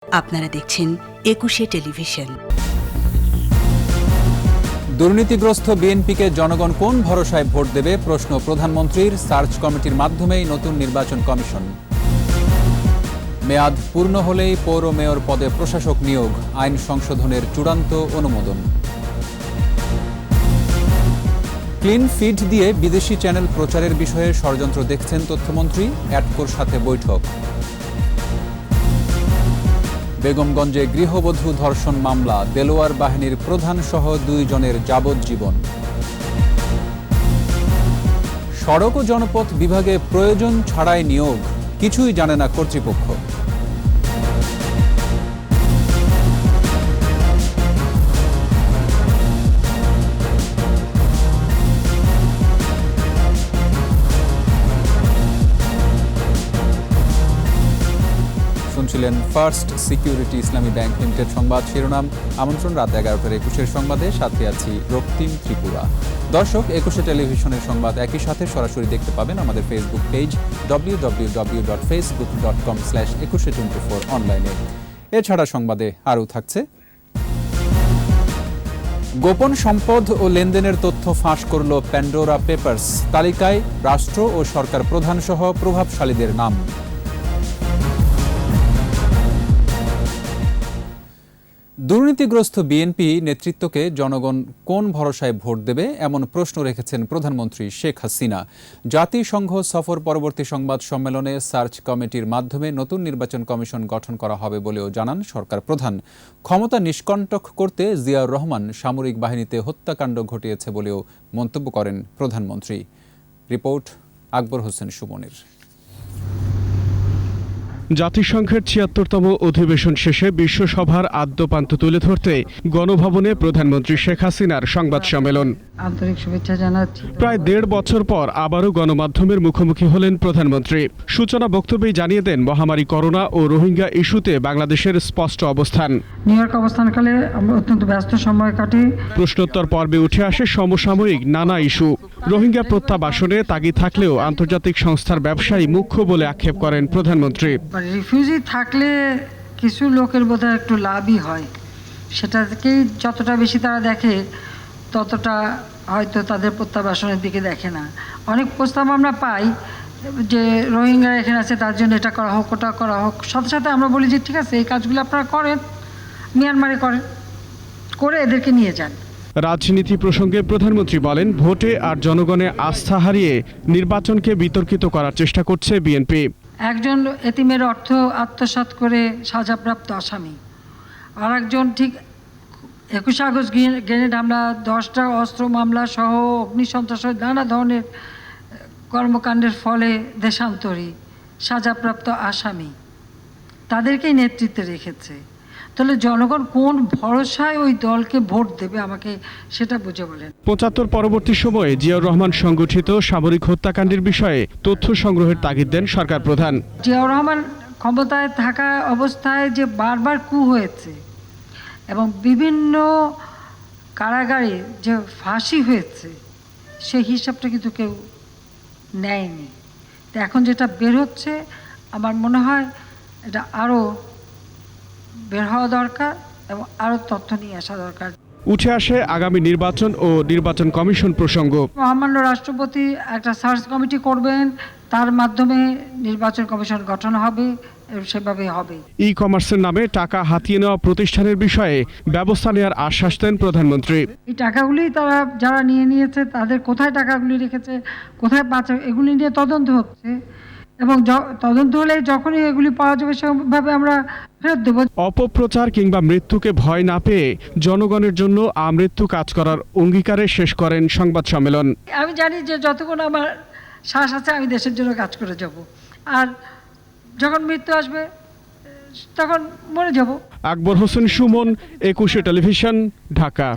আপনারা দেখছেন একুশে টেলিভিশন। দুর্নীতিগ্রস্ত বিএনপিকে জনগণ কোন ভরসায় ভোট দেবে প্রশ্ন প্রধানমন্ত্রীর। সার্চ কমিটির মাধ্যমেই নতুন নির্বাচন কমিশন। মেয়াদ পূর্ণ হলেই পৌর মেয়র পদে প্রশাসক নিয়োগ, আইন সংশোধনের চূড়ান্ত অনুমোদন। ক্লিন ফিড দিয়ে বিদেশি চ্যানেল প্রচারের বিষয়ে ষড়যন্ত্র দেখছেন তথ্যমন্ত্রী, অ্যাটকোর সাথে বৈঠক। বেগমগঞ্জে গৃহবধূ ধর্ষণ মামলা, দেলোয়ার বাহিনীর প্রধান সহ 2 জনের যাবজ্জীবন। সড়ক ও জনপথ বিভাগে প্রয়োজন ছাড়াই নিয়োগ, কিছুই জানে না কর্তৃপক্ষ। শুনছিলেন ফার্স্ট সিকিউরিটি ইসলামী ব্যাংক লিমিটেড সংবাদ শিরোনাম। আমন্ত্রণ রাত 11টার একুশের সংবাদে, সাথে আছি রক্তিম ত্রিপুরা। দর্শক, একুশে টেলিভিশনের সংবাদ একই সাথে সরাসরি দেখতে পাবেন আমাদের ফেসবুক পেজ www.facebook.com/2124 অনলাইনে। এছাড়া সংবাদে আরও থাকছে: গোপন সম্পদ ও লেনদেনের তথ্য ফাঁস করল প্যান্ডোরা পেপারস, তালিকায় রাষ্ট্র ও সরকার প্রধান সহ প্রভাবশালীদের নাম। দুর্নীতিগ্রস্ত বিএনপি নেতৃত্বকে জনগণ কোন ভরসায় ভোট দেবে এমন প্রশ্ন রেখেছেন প্রধানমন্ত্রী শেখ হাসিনা। জাতিসংঘ সফর পরবর্তী সংবাদ সম্মেলনে সার্চ কমিটির মাধ্যমে নতুন নির্বাচন কমিশন গঠন করা হবে বলেও জানান সরকার প্রধান। ক্ষমতা নিষ্কণ্টক করতে জিয়াউর রহমান সামরিক বাহিনীতে হত্যাকাণ্ড ঘটিয়েছে বলেও মন্তব্য করেন প্রধানমন্ত্রী। রিপোর্ট আকবর হোসেন সুমনের। জাতিসংঘের ৭৬তম অধিবেশন শেষে বিশ্বসভার আদ্যপান্ত তুলে ধরতে গণভবনে প্রধানমন্ত্রী শেখ হাসিনার সংবাদ সম্মেলন। আন্তরিক শুভেচ্ছা জানাচ্ছি। প্রায় ১.৫ বছর পর আবারও গণমাধ্যমের মুখোমুখি হলেন প্রধানমন্ত্রী। সূচনা বক্তব্যেই জানিয়ে দেন মহামারী করোনা ও রোহিঙ্গা ইস্যুতে বাংলাদেশের স্পষ্ট অবস্থান। নিউ ইয়র্ক অবস্থানকালে আমরা অত্যন্ত ব্যস্ত সময় কাটে। প্রশ্নোত্তর পর্বে উঠে আসে সমসাময়িক নানা ইস্যু। রোহিঙ্গা প্রত্যাবাসনে তাগিদ থাকলেও আন্তর্জাতিক সংস্থার ব্যবসায়ী মুখ্য বলে আক্ষেপ করেন প্রধানমন্ত্রী। রিফিউজি থাকলে কিছু লোকের বোধহয় একটু লাভই হয়, সেটাকেই যতটা বেশি তারা দেখে ততটা হয়তো তাদের প্রত্যাবাসনের দিকে দেখে না। অনেক প্রস্তাব আমরা পাই যে রোহিঙ্গা এখানে আছে, তার জন্য এটা করা হোক, ওটা করা হোক। সাথে সাথে আমরা বলি যে ঠিক আছে, এই কাজগুলো আপনারা করেন, মিয়ানমারে করেন, করে এদেরকে নিয়ে যান। রাজনীতি প্রসঙ্গে প্রধানমন্ত্রী বলেন, ভোটে আর জনগণের আস্থা হারিয়ে নির্বাচনকে বিতর্কিত করার চেষ্টা করছে বিএনপি। একজন এতিমের অর্থ আত্মসাৎ করে সাজাপ্রাপ্ত আসামি, আর একজন ঠিক 21 আগস্ট গ্রেনেড হামলা, 10টা অস্ত্র মামলা সহ অগ্নিসন্ত্রাস নানা ধরনের কর্মকাণ্ডের ফলে দেশান্তরী সাজাপ্রাপ্ত আসামি, তাদেরকেই নেতৃত্বে রেখেছে। তাহলে জনগণ কোন ভরসায় ওই দলকে ভোট দেবে, আমাকে সেটা বুঝে বলেন। ৭৫ পরবর্তী সময়ে জিয়াউর রহমান সংগঠিত সামরিক হত্যাকাণ্ডের বিষয়ে তথ্য সংগ্রহের তাগিদ দেন সরকার প্রধান। জিয়াউর রহমান ক্ষমতায় থাকা অবস্থায় যে বারবার কু হয়েছে এবং বিভিন্ন কারাগারে যে ফাঁসি হয়েছে, সেই হিসাবটা কিন্তু কেউ নেয়নি। তো এখন যেটা বের হচ্ছে, আমার মনে হয় এটা আরও বের হওয়া দরকার এবং আরও তথ্য নিয়ে আসা দরকার। উঠে আসে আগামী নির্বাচন ও নির্বাচন কমিশন প্রসঙ্গ। মহামান্য রাষ্ট্রপতি একটা সার্চ কমিটি করবেন, তার মাধ্যমে নির্বাচন কমিশন গঠন হবে, সেভাবে হবে। ই কমার্সের নামে টাকা হাতিয়ে নেওয়া প্রতিষ্ঠানের বিষয়ে ব্যবস্থা নেওয়ার আশ্বাস দেন প্রধানমন্ত্রী। এই টাকাগুলি তারা যারা নিয়েছে তাদের কোথায় টাকাগুলি রেখেছে, কোথায় পাচ্ছে, এগুলি নিয়ে তদন্ত হচ্ছে এবং তদন্ত হলে যখনই এগুলি পাওয়া যাবে সেভাবে আমরা ফেরত দেব। অপপ্রচার কিংবা মৃত্যুকে ভয় না পেয়ে জনগণের জন্য আমৃত্যু কাজ করার অঙ্গীকারে শেষ করেন সংবাদ সম্মেলন। আমি জানি যে যতক্ষণ আমার শ্বাস আছে আমি দেশের জন্য কাজ করে যাব, আর যখন মৃত্যু আসবে তখন মরে যাব। আকবর হোসেন সুমন, একুশে টেলিভিশন, ঢাকা।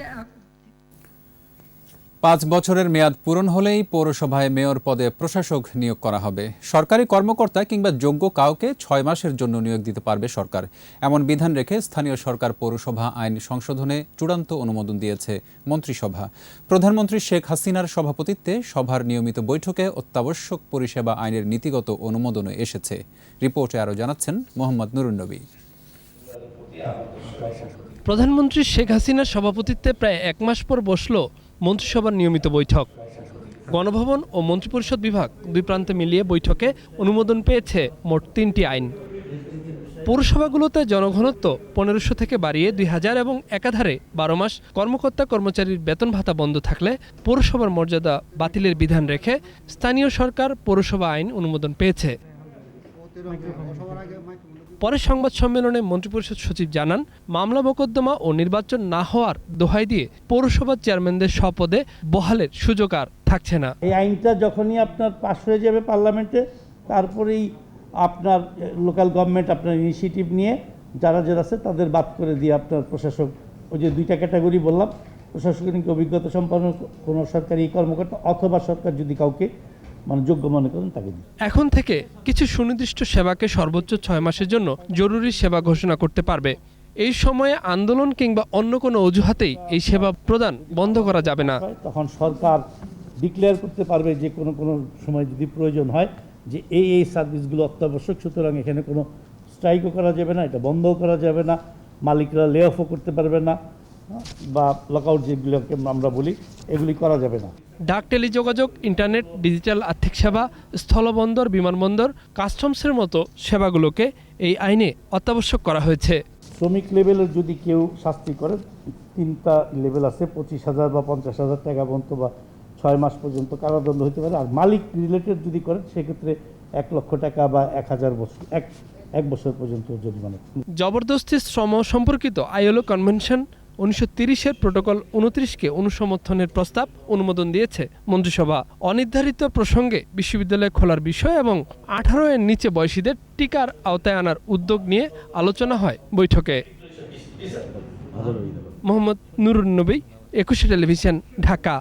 5 বছরের মেয়াদ পূরণ হলেই পৌরসভায় মেয়র পদে প্রশাসক নিয়োগ করা হবে। সরকারি কর্মকর্তা কিংবা যোগ্য কাউকে 6 মাসের জন্য নিয়োগ দিতে পারবে সরকার, এমন বিধান রেখে স্থানীয় সরকার পৌরসভা আইন সংশোধনে চূড়ান্ত অনুমোদন দিয়েছে মন্ত্রিসভা। প্রধানমন্ত্রী শেখ হাসিনার সভাপতিত্বে সভার নিয়মিত বৈঠকে অত্যাবশ্যক পরিষেবা আইনের নীতিগত অনুমোদনও এসেছে। রিপোর্টে আরও জানাচ্ছেন মোহাম্মদ নুরুন নবী। প্রধানমন্ত্রী শেখ হাসিনার সভাপতিত্বে প্রায় 1 মাস পর বসল মন্ত্রিসভার নিয়মিত বৈঠক। গণভবন ও মন্ত্রিপরিষদ বিভাগ দুই প্রান্তে মিলিয়ে বৈঠকে অনুমোদন পেয়েছে মোট 3টি আইন। পৌরসভাগুলোতে জনঘনত্ব 1500 থেকে বাড়িয়ে 2000 এবং একাধারে 12 মাস কর্মকর্তা কর্মচারীর বেতন ভাতা বন্ধ থাকলে পৌরসভার মর্যাদা বাতিলের বিধান রেখে স্থানীয় সরকার পৌরসভা আইন অনুমোদন পেয়েছে। পরে সংবাদ সম্মেলনে মন্ত্রিপরিষদ সচিব জানান, মামলা মোকদ্দমা ও নির্বাচন না হওয়ার দোহাই দিয়ে পৌরসভার চেয়ারম্যানদের স্বপদে বহালের সুযোগ আর থাকছে না। এই আইনটা যখনই আপনার পাস হয়ে যাবে পার্লামেন্টে, তারপরেই আপনার লোকাল গভর্নমেন্ট আপনার ইনিশিয়েটিভ নিয়ে যারা আছে তাদের বাদ করে দিয়ে আপনার প্রশাসক, ওই যে 2টা ক্যাটাগরি বললাম, প্রশাসনিক অভিজ্ঞতা সম্পন্ন কোনো সরকারি কর্মকর্তা অথবা সরকার যদি কাউকে যোগ্য মনে করেন তাকে দিন। এখন থেকে কিছু সুনির্দিষ্ট সেবাকে সর্বোচ্চ 6 মাসের জন্য জরুরি সেবা ঘোষণা করতে পারবে। এই সময়ে আন্দোলন কিংবা অন্য কোনো অজুহাতেই এই সেবা প্রদান বন্ধ করা যাবে না। তখন সরকার ডিক্লেয়ার করতে পারবে যে কোনো সময় যদি প্রয়োজন হয় যে এই সার্ভিসগুলো অত্যাবশ্যক, সুতরাং এখানে কোনো স্ট্রাইকও করা যাবে না, এটা বন্ধও করা যাবে না, মালিকরা লে অফও করতে পারবে না, বা লকআউট যেগুলোকে আমরা বলি এগুলি করা যাবে না। ডাক, টেলিযোগাযোগ, ইন্টারনেট, ডিজিটাল আর্থিক সেবা, স্থলবন্দর, বিমানবন্দর, কাস্টমসের মতো সেবাগুলোকে এই আইনে অত্যাবশ্যক করা হয়েছে। শ্রমিক লেভেলের যদি কেউ শাস্তি করে, 3টা লেভেল আছে, 25,000 বা 50,000 টাকা পর্যন্ত বা 6 মাস পর্যন্ত কারাদণ্ড হতে পারে। আর মালিক রিলেটেড যদি করেন সেক্ষেত্রে 1 লক্ষ টাকা বা 1000 বছর, এক বছর পর্যন্ত জরিমানা। জবরদস্তি শ্রম সম্পর্কিত আইএলও কনভেনশন 1930-এর প্রোটোকল 29কে অনুসমর্থনের প্রস্তাব অনুমোদন দিয়েছে মন্ত্রিসভা। অনির্ধারিত প্রসঙ্গে বিশ্ববিদ্যালয় খোলার বিষয় এবং 18 এর নিচে বয়সীদের টিকার আওতায় আনার উদ্যোগ নিয়ে আলোচনা হয় বৈঠকে। মোহাম্মদ নুরুন নবী, একুশে টেলিভিশন, ঢাকা।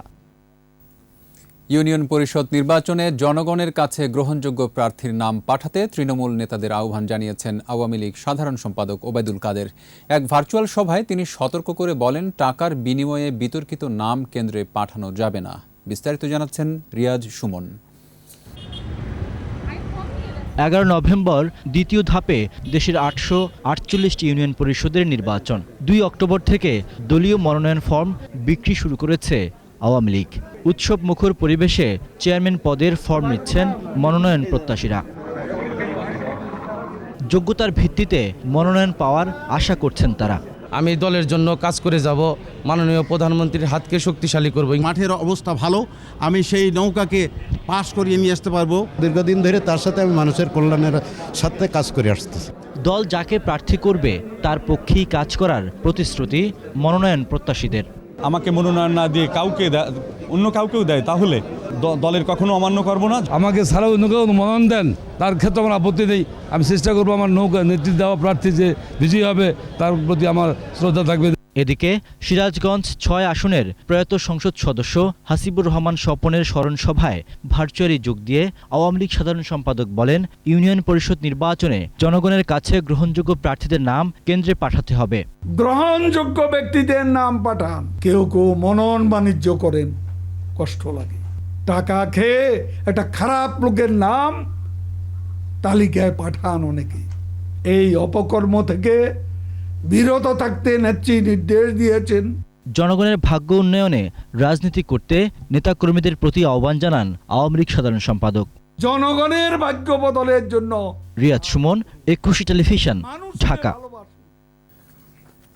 ইউনিয়ন পরিষদ নির্বাচনে জনগণের কাছে গ্রহণযোগ্য প্রার্থীর নাম পাঠাতে তৃণমূল নেতাদের আহ্বান জানিয়েছেন আওয়ামী লীগ সাধারণ সম্পাদক ওবায়দুল কাদের। এক ভার্চুয়াল সভায় তিনি সতর্ক করে বলেন, টাকার বিনিময়ে বিতর্কিত নাম কেন্দ্রে পাঠানো যাবে না। বিস্তারিত জানাচ্ছেন রিয়াজ সুমন। 11 নভেম্বর দ্বিতীয় ধাপে দেশের 848টি ইউনিয়ন পরিষদের নির্বাচন। 2 অক্টোবর থেকে দলীয় মনোনয়ন ফর্ম বিক্রি শুরু করেছে আওয়ামী লীগ। উৎসব মুখর পরিবেশে চেয়ারম্যান পদের ফর্ম নিচ্ছেন মনোনয়ন প্রত্যাশীরা। যোগ্যতার ভিত্তিতে মনোনয়ন পাওয়ার আশা করছেন তারা। আমি দলের জন্য কাজ করে যাব, মাননীয় প্রধানমন্ত্রীর হাতকে শক্তিশালী করব। মাঠের অবস্থা ভালো, আমি সেই নৌকাকে পাশ করিয়ে নিয়ে আসতে পারবো। দীর্ঘদিন ধরে তার সাথে আমি মানুষের কল্যাণের সাথে কাজ করে আসতেছি। দল যাকে প্রার্থী করবে তার পক্ষেই কাজ করার প্রতিশ্রুতি মনোনয়ন প্রত্যাশীদের। আমাকে মনোনয়ন না দিয়ে অন্য কাউকেও দেয়, তাহলে দলের কখনো অমান্য করব না। আমাকে ছাড়া অন্য কেউ মনোনয়ন দেন, তার ক্ষেত্রে আমার আপত্তি নেই। আমি চেষ্টা করবো আমার নৌকা নেতৃত্ব দেওয়া প্রার্থী যে বিজয়ী হবে তার প্রতি আমার শ্রদ্ধা থাকবে। এদিকে সিরাজগঞ্জ 6 আসনের প্রয়াত সংসদ সদস্য হাসিবুর রহমান স্বপনের স্মরণ সভায় ভার্চুয়ালি যোগ দিয়ে আওয়ামী লীগ সাধারণ সম্পাদক বলেন, ইউনিয়ন পরিষদ নির্বাচনে জনগণের কাছে গ্রহণযোগ্য প্রার্থীদের নাম কেন্দ্রে পাঠাতে হবে। গ্রহণযোগ্য ব্যক্তিদের নাম পাঠান। কেউ কেউ মনন বাণিজ্য করেন, কষ্ট লাগে। টাকা খেয়ে একটা খারাপ লোকের নাম তালিকায় পাঠান অনেকে। এই অপকর্ম থেকে বিরত থাকতে নেত্রী নির্দেশ দিয়েছেন। জনগণের ভাগ্য উন্নয়নে রাজনীতি করতে নেতাকর্মীদের প্রতি আহ্বান জানান আওয়ামী লীগ সাধারণ সম্পাদক। জনগণের ভাগ্য বদলের জন্য। রিয়াজ সুমন, একুশে টেলিভিশন, ঢাকা।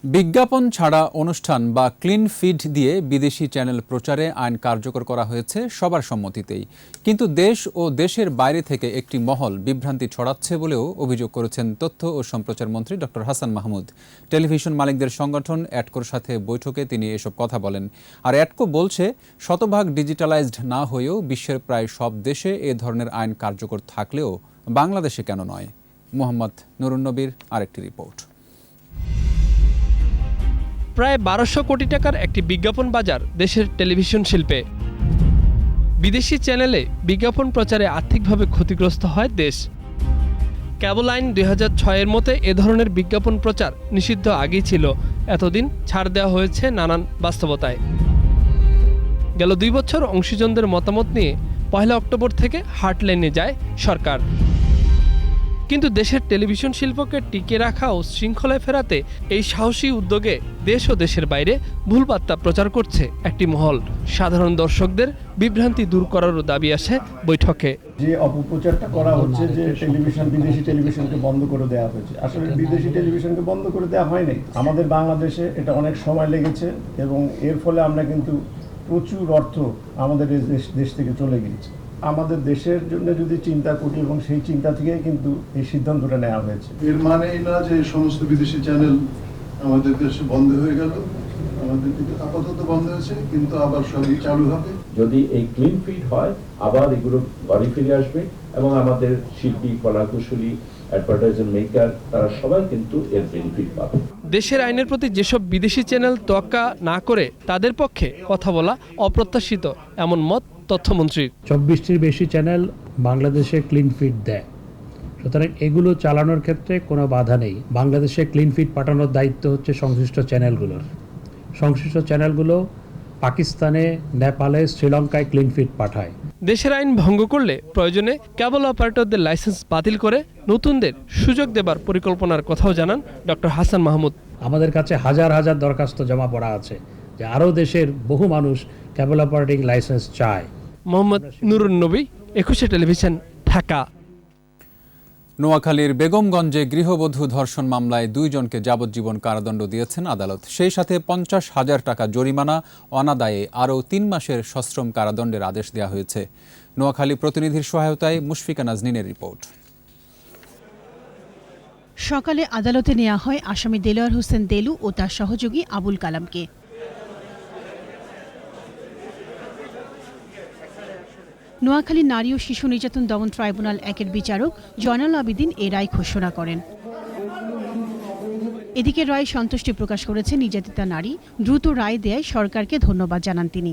বিজ্ঞাপন ছাড়া অনুষ্ঠান বা ক্লিন ফিড দিয়ে বিদেশি চ্যানেল প্রচারে আইন কার্যকর করা হয়েছে সবার সম্মতিতেই। কিন্তু দেশ ও দেশের বাইরে থেকে একটি মহল বিভ্রান্তি ছড়াচ্ছে বলেও অভিযোগ করেছেন তথ্য ও সম্প্রচার মন্ত্রী ডক্টর হাসান মাহমুদ। টেলিভিশন মালিকদের সংগঠন অ্যাটকোর সাথে বৈঠকে তিনি এসব কথা বলেন। আর অ্যাটকো বলছে, শতভাগ ডিজিটালাইজড না হয়েও বিশ্বের প্রায় সব দেশে এ ধরনের আইন কার্যকর থাকলেও বাংলাদেশে কেন নয়? মোহাম্মদ নুরুন নবীর আরেকটি রিপোর্ট। প্রায় 1200 কোটি টাকার একটি বিজ্ঞাপন বাজার দেশের টেলিভিশন শিল্পে। বিদেশি চ্যানেলে বিজ্ঞাপন প্রচারে আর্থিকভাবে ক্ষতিগ্রস্ত হয় দেশ। কেবল আইন 2006-এর মতে এ ধরনের বিজ্ঞাপন প্রচার নিষিদ্ধ আগেই ছিল। এতদিন ছাড় দেওয়া হয়েছে নানান বাস্তবতায়। গেল 2 বছর অংশীজনদের মতামত নিয়ে 1 অক্টোবর থেকে হার্টলাইনে যায় সরকার। কিন্তু দেশের টেলিভিশন শিল্পকে টিকে রাখা ও শৃঙ্খলায় ফেরাতে এই সাহসী উদ্যোগে দেশ ও দেশের বাইরে ভুল বার্তা প্রচার করছে একটি মহল। সাধারণ দর্শকদের বিভ্রান্তি দূর করারও দাবি আসে বৈঠকে। যে অপপ্রচারটা করা হচ্ছে যে বিদেশি টেলিভিশনকে বন্ধ করে দেওয়া হয়েছে, আসলে বিদেশি টেলিভিশনকে বন্ধ করে দেওয়া হয়নি। আমাদের বাংলাদেশে এটা অনেক সময় লেগেছে এবং এর ফলে আমরা কিন্তু প্রচুর অর্থ আমাদের দেশ থেকে চলে গিয়েছে। আমাদের দেশের জন্য যদি চিন্তা করি এবং সেই চিন্তা থেকে কিন্তু এই সিদ্ধান্তটা নেওয়া হয়েছে। এর মানে এই না যে সমস্ত বিদেশি চ্যানেল আমাদের দেশে বন্ধ হয়ে গেল, আমাদের কিন্তু আপাতত বন্ধ হয়েছে, কিন্তু আবার সবই চালু হবে। যদি এই ক্লিন ফিড হয় আবার এগুলো বাড়ি ফিরে আসবে এবং আমাদের শিল্পী, কলাকুশলী, অ্যাডভার্টাইজার মেকার তারা সবাই কিন্তু এর বেনিফিট পাবে। দেশের আইনের প্রতি যেসব বিদেশি চ্যানেল তোয়াক্কা না করে তাদের পক্ষে কথা বলা অপ্রত্যাশিত, এমন মত তথ্যমন্ত্রীর। 24টির বেশি চ্যানেল বাংলাদেশে ক্লিন ফিড দেয়, সুতরাং এগুলো চালানোর ক্ষেত্রে কোনো বাধা নেই। বাংলাদেশে ক্লিন ফিড পাঠানোর দায়িত্ব হচ্ছে সংশ্লিষ্ট চ্যানেলগুলোর। সংশ্লিষ্ট চ্যানেলগুলো পাকিস্তানে, নেপালে, শ্রীলঙ্কায় ক্লিন ফিড পাঠায়। দেশের আইন ভঙ্গ করলে প্রয়োজনে কেবল অপারেটরদের লাইসেন্স বাতিল করে নতুনদের সুযোগ দেবার পরিকল্পনার কথাও জানান ডক্টর হাসান মাহমুদ। আমাদের কাছে হাজার হাজার দরখাস্ত জমা পড়া আছে যে আরও দেশের বহু মানুষ কেবল অপারেটিং লাইসেন্স চায়। মোহাম্মদ নুরুন নবী, 21 টেলিভিশন, ঢাকা। নোয়াখালীর বেগমগঞ্জে গৃহবধূ ধর্ষণ মামলায় 2 জনকে যাবজ্জীবন কারাদণ্ড দিয়েছেন আদালত। সেই সাথে 50,000 টাকা জরিমানা, অনাদায়ে আরও 3 মাসের সশ্রম কারাদণ্ডের আদেশ দেওয়া হয়েছে। নোয়াখালী প্রতিনিধির সহায়তায় মুশফিকা নাজনীনের রিপোর্ট। সকালে আদালতে নেওয়া হয় আসামি দেলোয়ার হোসেন দেলু ও তার সহযোগী আবুল কালামকে। নোয়াখালী নারী ও শিশু নির্যাতন দমন ট্রাইব্যুনাল 1-এর বিচারক জয়নাল আবেদিন এ রায় ঘোষণা করেন। এদিকে রায় সন্তুষ্টি প্রকাশ করেছে নির্যাতিতা নারী। দ্রুত রায় দেয় সরকারকে ধন্যবাদ জানান তিনি।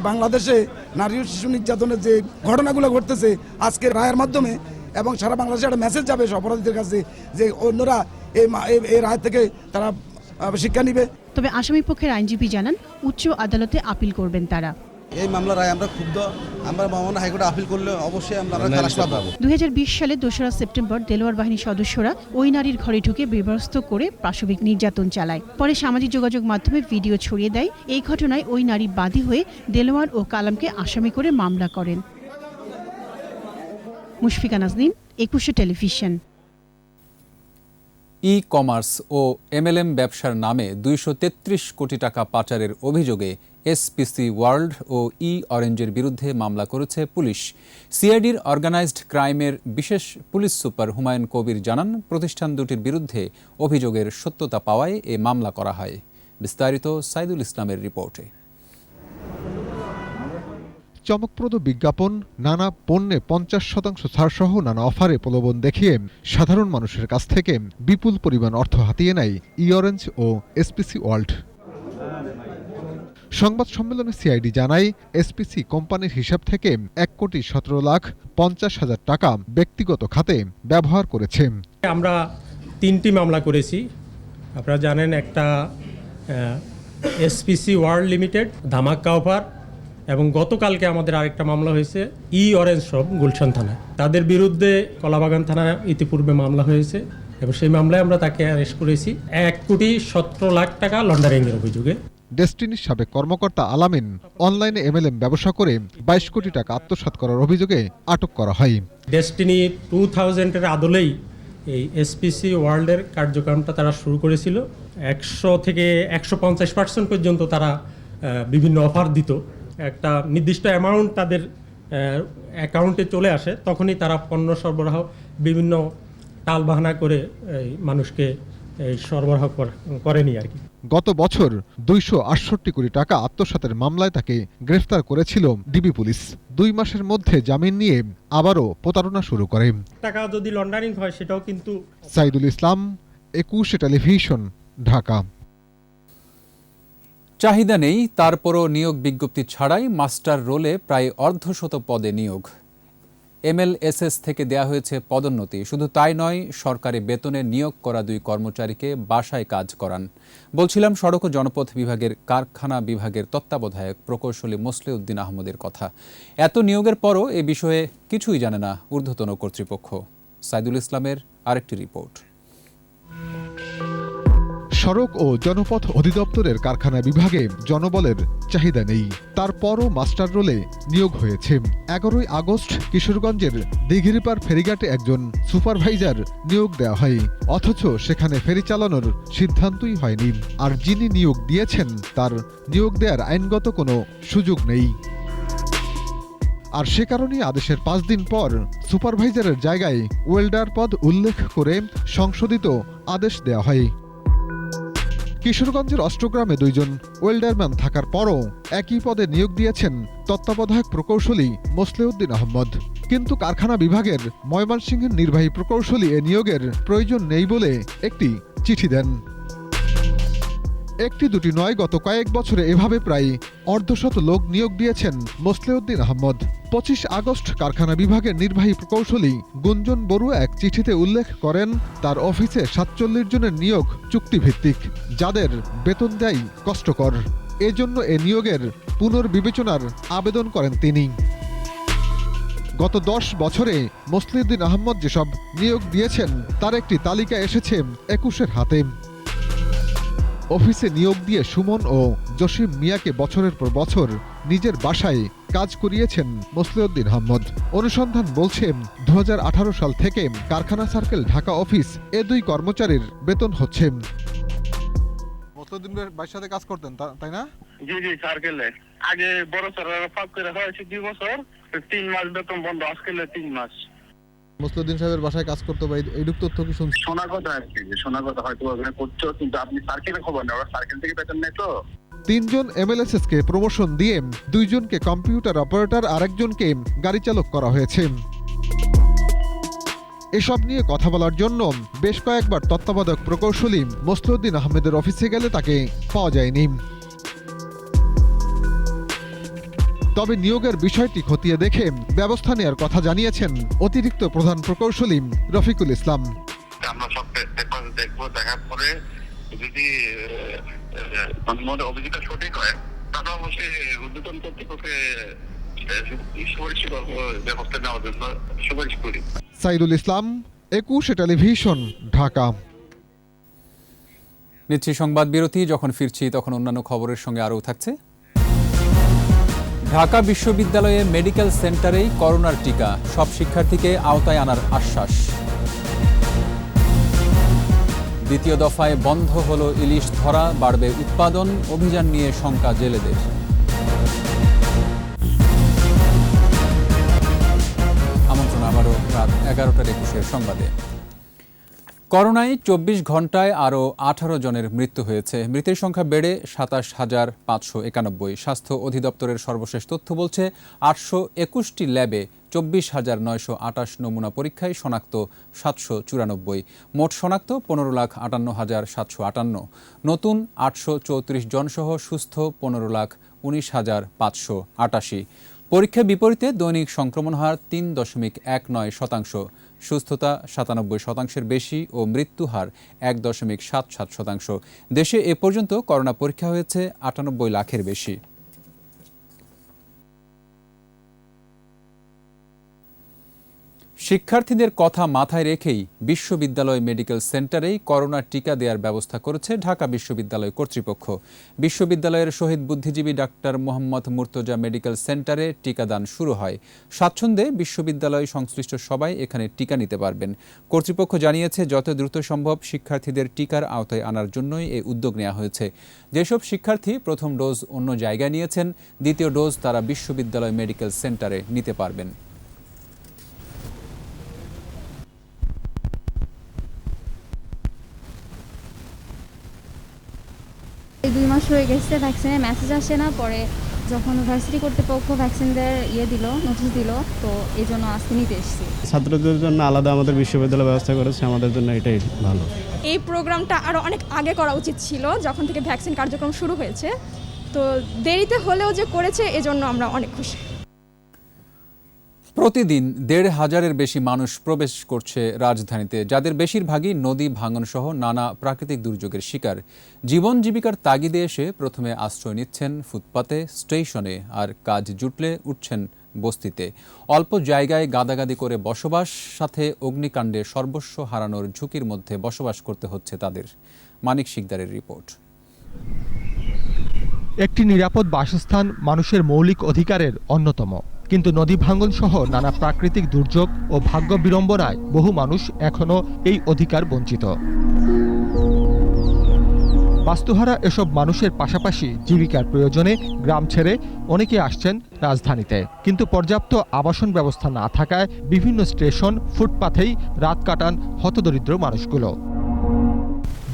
বাংলাদেশে নারী ও শিশু নির্যাতনের যে ঘটনাগুলো ঘটতেছে আজকের রায়ের মাধ্যমে এবং সারা বাংলাদেশে একটা মেসেজ যাবে অপরাধীদের কাছে যে অন্যরা এই রায় থেকে তারা শিক্ষা নিবে। তবে আসামি পক্ষের আইনজীবী জানান উচ্চ আদালতে আপিল করবেন তারা। এই মামলার রায় আমরা ক্ষুব্ধ, আমরা মামলা হাইকোর্টে আপিল করলে অবশ্যই আমরা খালাস পাবো। 2020 সালে 2রা সেপ্টেম্বর দেলোয়ার বাহিনীর সদস্যরা ওই নারীর ঘরে ঢুকে বিভ্রস্ত করে পাশবিক নির্যাতন চালায়। পরে সামাজিক যোগাযোগ মাধ্যমে ভিডিও ছড়িয়ে দেয়। এই ঘটনায় ওই নারী বাদী হয়ে দেলোয়ার ও কালামকে আসামি করে মামলা করেন। মুশফিকা নাজনীন, 21 টেলিভিশন। ই-কমার্স ও এমএলএম ব্যবসার নামে 233 কোটি টাকা পাচারের অভিযোগে এসপিসি ওয়ার্ল্ড ও অরেঞ্জের বিরুদ্ধে মামলা করেছে পুলিশ। সিআইডির অর্গানাইজড ক্রাইমের বিশেষ পুলিশ সুপার হুমায়ুন কবির জানান, প্রতিষ্ঠান দুটির বিরুদ্ধে অভিযোগের সত্যতা পাওয়ায় এ মামলা করা হয়। বিস্তারিত সাইদুল ইসলামের রিপোর্টে। চমকপ্রদ বিজ্ঞাপন, নানা পণ্যে 50% ছাড়সহ নানা অফারে প্রলোভন দেখিয়ে সাধারণ মানুষের কাছ থেকে বিপুল পরিমাণ অর্থ হাতিয়ে নেয় অরেঞ্জ ও এসপিসি ওয়ার্ল্ড। সংবাদ সম্মেলনে সিআইডি জানায়, এসপিসি কোম্পানির হিসাব থেকে 1,17,50,000 টাকা ব্যক্তিগত খাতে ব্যবহার করেছে। আমরা 3টি মামলা করেছি। আপনারা জানেন, একটা এসপিসি ওয়ার্ল্ড লিমিটেড, ধামাক্কা অফার, এবং গতকালকে আমাদের আরেকটা মামলা হয়েছে অরেঞ্জ শপ, গুলশান থানায়। তাদের বিরুদ্ধে কলাবাগান থানায় ইতিপূর্বে মামলা হয়েছে এবং সেই মামলায় আমরা তাকে অ্যারেস্ট করেছি 1,17,00,000 টাকা লন্ডারিংয়ের অভিযোগে। ডেস্টিনির সাবেক কর্মকর্তা আলামিন অনলাইনে এমএলএম ব্যবসা করে 22 কোটি টাকা আত্মসাৎ করার অভিযোগে আটক করা হয়। ডেস্টিনি 2000-এর আদলেই এই এসপিসি ওয়ার্ল্ডের কার্যক্রমটা তারা শুরু করেছিল। 100 থেকে 150% পর্যন্ত তারা বিভিন্ন অফার দিত। একটা নির্দিষ্ট অ্যামাউন্ট তাদের অ্যাকাউন্টে চলে আসে, তখনই তারা পণ্য সরবরাহ বিভিন্ন টালবাহানা করে মানুষকে সরবরাহ করেনি আর কি। গত বছর 268 কোটি টাকা আত্মসাতের মামলায় তাকে গ্রেফতার করেছিল ডিবি পুলিশ। 2 মাসের মধ্যে জামিন নিয়ে আবারও প্রতারণা শুরু করে। টাকা যদি লন্ডারিং হয় সেটাও কিন্তু। সাইদুল ইসলাম, 21 টেলিভিশন, ঢাকা। চাহিদা নেই, তারপরও নিয়োগ বিজ্ঞপ্তি ছাড়াই মাস্টার রোলে প্রায় অর্ধশত পদে নিয়োগ। MLSS থেকে দেয়া হয়েছে পদোন্নতি। শুধু তাই নয়, সরকারি বেতনে নিয়োগ করা 2 কর্মচারীকে বাসায় কাজ করান। বলছিলাম সড়ক ও জনপথ বিভাগের কারখানা বিভাগের তত্ত্বাবধায়ক প্রকৌশলী মোসলেউদ্দিন আহমদের কথা। এত নিয়োগের পরও এ বিষয়ে কিছুই জানে না ঊর্ধ্বতন কর্তৃপক্ষ। সাইদুল ইসলামের আরেকটি রিপোর্ট। সড়ক ও জনপথ অধিদপ্তরের কারখানা বিভাগে জনবলের চাহিদা নেই, তারপরও মাস্টার রোলে নিয়োগ হয়েছে। 11 আগস্ট কিশোরগঞ্জের দিঘিরপাড় ফেরিঘাটে একজন সুপারভাইজার নিয়োগ দেওয়া হয়, অথচ সেখানে ফেরি চালানোর সিদ্ধান্তই হয়নি। আর যিনি নিয়োগ দিয়েছেন তার নিয়োগ দেওয়ার আইনগত কোনো সুযোগ নেই। আর সে কারণেই আদেশের 5 দিন পর সুপারভাইজারের জায়গায় ওয়েল্ডার পদ উল্লেখ করে সংশোধিত আদেশ দেওয়া হয়। কিশোরগঞ্জের অষ্টগ্রামে 2 জন ওয়েল্ডারম্যান থাকার পরও একই পদে নিয়োগ দিয়েছেন তত্ত্বাবধায়ক প্রকৌশলী মোসলেউদ্দিন আহমদ। কিন্তু কারখানা বিভাগের ময়মনসিংহের নির্বাহী প্রকৌশলী এ নিয়োগের প্রয়োজন নেই বলে একটি চিঠি দেন। একটি দুটি নয়, গত কয়েক বছরে এভাবে প্রায় অর্ধশত লোক নিয়োগ দিয়েছেন মোসলেউদ্দিন আহমদ। 25 আগস্ট কারখানা বিভাগের নির্বাহী প্রকৌশলী গুঞ্জন বড়ুয়া এক চিঠিতে উল্লেখ করেন তার অফিসে 47 জনের নিয়োগ চুক্তিভিত্তিক, যাদের বেতন দেয় কষ্টকর। এজন্য এ নিয়োগের পুনর্বিবেচনার আবেদন করেন তিনি। গত 10 বছরে মোসলেউদ্দিন আহমদ যেসব নিয়োগ দিয়েছেন তার একটি তালিকা এসেছে 21-এর হাতে। অফিসে নিয়োগ দিয়ে সুমন ও জসিম মিয়াকে বছরের পর বছর নিজের বাসায় কাজ করিয়েছেন মোসলেউদ্দিন আহমদ। অনুসন্ধান বলছে 2018 সাল থেকে কারখানা সার্কেল ঢাকা অফিস এ 2 কর্মচারীর বেতন হচ্ছে। মোসলেউদ্দিন ভাইয়ের সাথে কাজ করতেন তাই না? জি সার্কেলে আগে বড় স্যার ফাঁক করে হয়েছে 2 বছর, 3 মাস বেতন বন্ধ, আজকে 3 মাস। মোসলেউদ্দিন সাহেবের বাসায় কাজ করতে পারি এইটুক তথ্য কি শুনছি? শোনা কথা আসছে যে শোনা কথা হয়তো ওখানে করছো, কিন্তু আপনি সার্কেলে খবর নেই, ওরা সার্কেল থেকে বেতন নেই তো। 3 জন MLSS কে প্রমোশন দিয়ে 2 জনকে কম্পিউটার অপারেটর আর একজনকে গাড়ি চালক করা হয়েছে। এসব নিয়ে কথা বলার জন্য বেশ কয়েকবার তত্ত্বাবধায়ক প্রকৌশলী মোসলেউদ্দিন আহমেদের অফিসে গেলে তাকে পাওয়া যায়নি। তবে নিয়োগের বিষয়টি খতিয়ে দেখে ব্যবস্থা নেওয়ার কথা জানিয়েছেন অতিরিক্ত প্রধান প্রকৌশলী রফিকুল ইসলাম। আমরা সব পেপার দেখবো, দেখার পরে যদি অভিযোগটা সঠিক হয় তাহলে অবশ্যই ঊর্ধ্বতন কর্তৃপক্ষে ব্যবস্থা নেওয়ার জন্য সুপারিশ করি। সাইদুল ইসলাম, 21 টেলিভিশন, ঢাকা। নিচ্ছি সংবাদ বিরতি। যখন ফিরছি তখন অন্যান্য খবরের সঙ্গে আরও থাকছে। ঢাকা বিশ্ববিদ্যালয়ে মেডিকেল সেন্টারেই করোনার টিকা, সব শিক্ষার্থীকে আওতায় আনার আশ্বাস। দ্বিতীয় দফায় বন্ধ হলো ইলিশ ধরা, বাড়বে উৎপাদন, অভিযান নিয়ে শঙ্কা জেলেদের। আমন্ত্রণ আবারও রাত 11:21 সংবাদে। করোনায় 24 ঘন্টায় আরও 18 জনের মৃত্যু হয়েছে। মৃতের সংখ্যা বেড়ে 27,591। স্বাস্থ্য অধিদপ্তরের সর্বশেষ তথ্য বলছে 821টি ল্যাবে 24,928 নমুনা পরীক্ষায় শনাক্ত 794। মোট শনাক্ত 15,58,758। নতুন 834 জনসহ সুস্থ 15,19,588। পরীক্ষা বিপরীতে দৈনিক সংক্রমণ হার 3.19%, সুস্থতা 97% বেশি ও মৃত্যু হার 1.77%। দেশে এ পর্যন্ত করোনা পরীক্ষা হয়েছে 98 লাখের বেশি। শিক্ষার্থীদের কথা মাথায় রেখেই বিশ্ববিদ্যালয় মেডিকেল সেন্টারেই করোনার টিকা দেওয়ার ব্যবস্থা করেছে ঢাকা বিশ্ববিদ্যালয় কর্তৃপক্ষ। বিশ্ববিদ্যালয়ের শহীদ বুদ্ধিজীবী ডাক্তার মোহাম্মদ মুর্তজা মেডিকেল সেন্টারে টিকাদান শুরু হয়। স্বাচ্ছন্দ্যে বিশ্ববিদ্যালয় সংশ্লিষ্ট সবাই এখানে টিকা নিতে পারবেন। কর্তৃপক্ষ জানিয়েছে যত দ্রুত সম্ভব শিক্ষার্থীদের টিকার আওতায় আনার জন্যই এই উদ্যোগ নেওয়া হয়েছে। যেসব শিক্ষার্থী প্রথম ডোজ অন্য জায়গায় নিয়েছেন, দ্বিতীয় ডোজ তারা বিশ্ববিদ্যালয় মেডিকেল সেন্টারে নিতে পারবেন। এই 2 মাস হয়ে গেছে, ভ্যাকসিনের মেসেজ আসে না। পরে যখন ভার্সিটি কর্তৃপক্ষ ভ্যাকসিনদের নোটিশ দিল, তো এই জন্য আজকে নিতে এসেছি। ছাত্রদের জন্য আলাদা আমাদের বিশ্ববিদ্যালয় ব্যবস্থা করেছে, আমাদের জন্য এটাই ভালো। এই প্রোগ্রামটা আরও অনেক আগে করা উচিত ছিল, যখন থেকে ভ্যাকসিন কার্যক্রম শুরু হয়েছে। তো দেরিতে হলেও যে করেছে, এজন্য আমরা অনেক খুশি। প্রতিদিন ১৫০০-এর বেশি মানুষ প্রবেশ করছে রাজধানীতে, যাদের বেশিরভাগই নদী ভাঙন সহ নানা প্রাকৃতিক দুর্যোগের শিকার। জীবন জীবিকার তাগিদে এসে প্রথমে আশ্রয় নিচ্ছেন ফুটপাতে, স্টেশনে, আর কাজ জুটলে উঠছেন বস্তিতে। অল্প জায়গায় গাদাগাদি করে বসবাস, সাথে অগ্নিকাণ্ডে সর্বস্ব হারানোর ঝুঁকির মধ্যে বসবাস করতে হচ্ছে তাদের। মানিক শিকদারের রিপোর্ট। একটি নিরাপদ বাসস্থান মানুষের মৌলিক অধিকারের অন্যতম, কিন্তু নদী ভাঙন সহ নানা প্রাকৃতিক দুর্যোগ ও ভাগ্য বিড়ম্বনায় বহু মানুষ এখনও এই অধিকার বঞ্চিত। বাস্তুহারা এসব মানুষের পাশাপাশি জীবিকার প্রয়োজনে গ্রাম ছেড়ে অনেকে আসছেন রাজধানীতে, কিন্তু পর্যাপ্ত আবাসন ব্যবস্থা না থাকায় বিভিন্ন স্টেশন, ফুটপাথেই রাত কাটান হতদরিদ্র মানুষগুলো।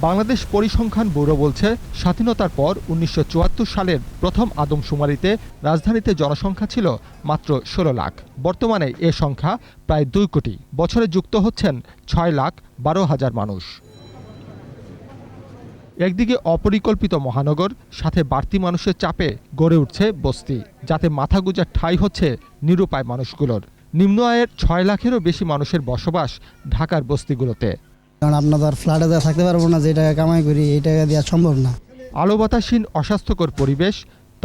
বাংলাদেশ পরিসংখ্যান ব্যুরো বলছে, স্বাধীনতার পর ১৯৭৪ সালের প্রথম আদমশুমারিতে রাজধানীতে জনসংখ্যা ছিল মাত্র ১৬ লাখ। বর্তমানে এ সংখ্যা প্রায় ২ কোটি। বছরে যুক্ত হচ্ছেন ৬,১২,০০০ মানুষ। একদিকে অপরিকল্পিত মহানগর, সাথে বাড়তি মানুষের চাপে গড়ে উঠছে বস্তি, যাতে মাথা গোঁজার ঠাঁই হচ্ছে নিরুপায় মানুষগুলোর। নিম্ন আয়ের ৬ লাখেরও বেশি মানুষের বসবাস ঢাকার বস্তিগুলোতে। কারণ আপনাদের ফ্ল্যাটে দেওয়া থাকতে পারবো না, যে টাকা কামাই করি এই টাকা দেওয়া সম্ভব না। আলো বাতাসহীন অস্বাস্থ্যকর পরিবেশ,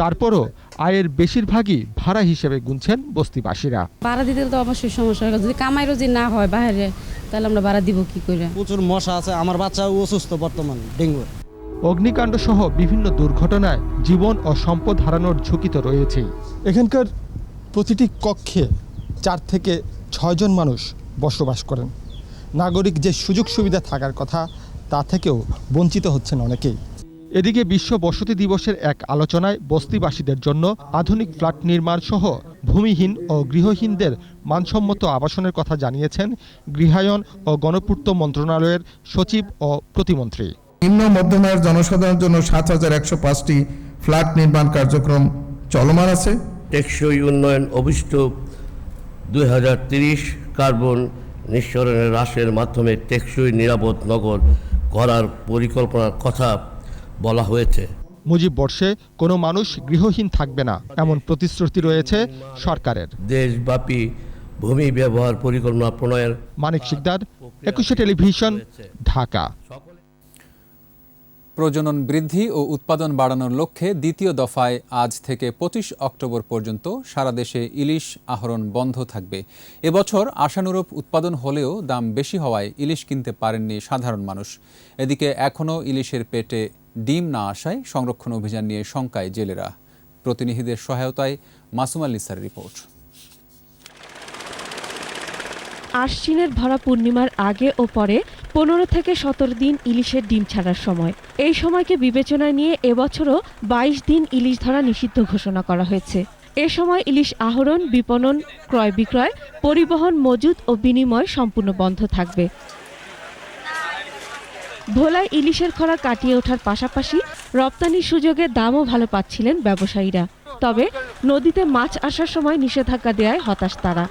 তারপরও আয়ের বেশিরভাগই ভাড়া হিসেবে গুনছেন বস্তিবাসীরা। ভাড়া দিতে তো অবশ্যই সমস্যা হয়, যদি কামাই রোজি না হয় বাইরে, তাহলে আমরা ভাড়া দিব কি করে? প্রচুর মশা আছে, আমার বাচ্চা অসুস্থ বর্তমান ডেঙ্গু। অগ্নিকাণ্ড সহ বিভিন্ন দুর্ঘটনায় জীবন ও সম্পদ হারানোর ঝুঁকি তো রয়েছেই। এখানকার প্রতিটি কক্ষে ৪ থেকে ৬ জন মানুষ বসবাস করেন। নাগরিক যে সুযোগ সুবিধা থাকার কথা, তা থেকেও বঞ্চিত হচ্ছেন অনেকেই। এদিকে বিশ্ব বসতি দিবসের এক আলোচনায় বস্তিবাসীদের জন্য আধুনিক ফ্ল্যাট নির্মাণ সহ ভূমিহীন ও গৃহহীনদের মানসম্মত আবাসনের কথা জানিয়েছেন গৃহায়ন ও গণপূর্ত মন্ত্রণালয়ের সচিব ও প্রতিমন্ত্রী। নিম্ন মধ্যম আয়ের জনসাধারণের জন্য ৭,১০৫টি ফ্ল্যাট নির্মাণ কার্যক্রম চলমান আছে। টেকসই উন্নয়ন অভিষ্ট ২০৩০ কার্বন নিঃসরণের হ্রাসের মাধ্যমে টেকসই নিরাপদ নগর গড়ার পরিকল্পনার কথা বলা হয়েছে। মুজিব বর্ষে কোনো মানুষ গৃহহীন থাকবে না, এমন প্রতিশ্রুতি রয়েছে সরকারের। দেশব্যাপী ভূমি ব্যবহার পরিকল্পনা প্রণয়ন। মানিক শিকদার, ২১শে টেলিভিশন, ঢাকা। প্রজনন বৃদ্ধি ও উৎপাদন বাড়ানোর লক্ষ্যে দ্বিতীয় দফায় আজ থেকে ২৫ অক্টোবর পর্যন্ত সারা দেশে ইলিশ আহরণ বন্ধ থাকবে। এবছর আশানুরূপ উৎপাদন হলেও দাম বেশি হওয়ায় ইলিশ কিনতে পারেননি সাধারণ মানুষ। এদিকে এখনও ইলিশের পেটে ডিম না আসায় সংরক্ষণ অভিযান নিয়ে শঙ্কায় জেলেরা। প্রতিনিধিদের সহায়তায় মাসুম আলিসার রিপোর্ট। আশ্বিনের ভরা পূর্ণিমার আগে ও পরে ১৫ থেকে ১৭ দিন ইলিশের ডিম ছাড়ার সময়। এই সময়কে বিবেচনায় নিয়ে এবছরও ২২ দিন ইলিশ ধরা নিষিদ্ধ ঘোষণা করা হয়েছে। এ সময় ইলিশ আহরণ, বিপণন, ক্রয় বিক্রয়, পরিবহন, মজুত ও বিনিময় সম্পূর্ণ বন্ধ থাকবে। ভোলায় ইলিশের খরা কাটিয়ে ওঠার পাশাপাশি রপ্তানির সুযোগে দামও ভালো পাচ্ছিলেন ব্যবসায়ীরা। তবে নদীতে মাছ আসার সময় নিষেধাজ্ঞা দেওয়ায় হতাশ তারা।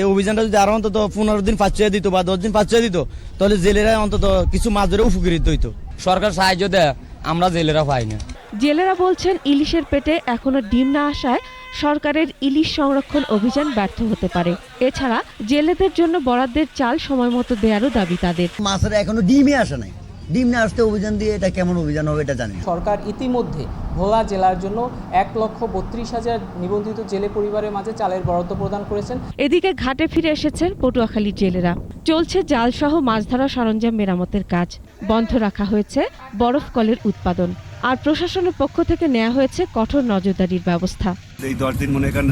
এই অভিযানটা যদি আরো অন্তত ১৫ দিন পাচ্ছিয়ে দিত বা 10 দিন পাচ্ছিয়ে দিত, তাহলে জেলেরা অন্তত কিছু মাছ ধরে উপকৃত হইতো। সরকার সাহায্য দেয়, আমরা জেলেরা পাই না। জেলেরা বলছেন, ইলিশের পেটে এখনো ডিম না আসায় সরকারের ইলিশ সংরক্ষণ অভিযান ব্যর্থ হতে পারে। এছাড়া জেলেদের জন্য বরাদ্দের চাল সময় মতো দেওয়ারও দাবি তাদের। মাছের এখনো ডিমই আসে নাই, ডিম না আসতে অভিযান দিয়ে এটা কেমন অভিযান হবে এটা জানি। সরকার ইতিমধ্যে ভোলা জেলার জন্য ১,৩২,০০০ নিবন্ধিত জেলে পরিবারের মাঝে চালের বরাদ্দ প্রদান করেছেন। এদিকে ঘাটে ফিরে এসেছেন পটুয়াখালীর জেলেরা। চলছে জালসহ মাছ ধরা সরঞ্জাম মেরামতের কাজ। বন্ধ রাখা হয়েছে বরফ কলের উৎপাদন। আর প্রশাসনের পক্ষ থেকে নেওয়া হয়েছে কঠোর নজরদারির ব্যবস্থা। এই 10 দিন মনে করেন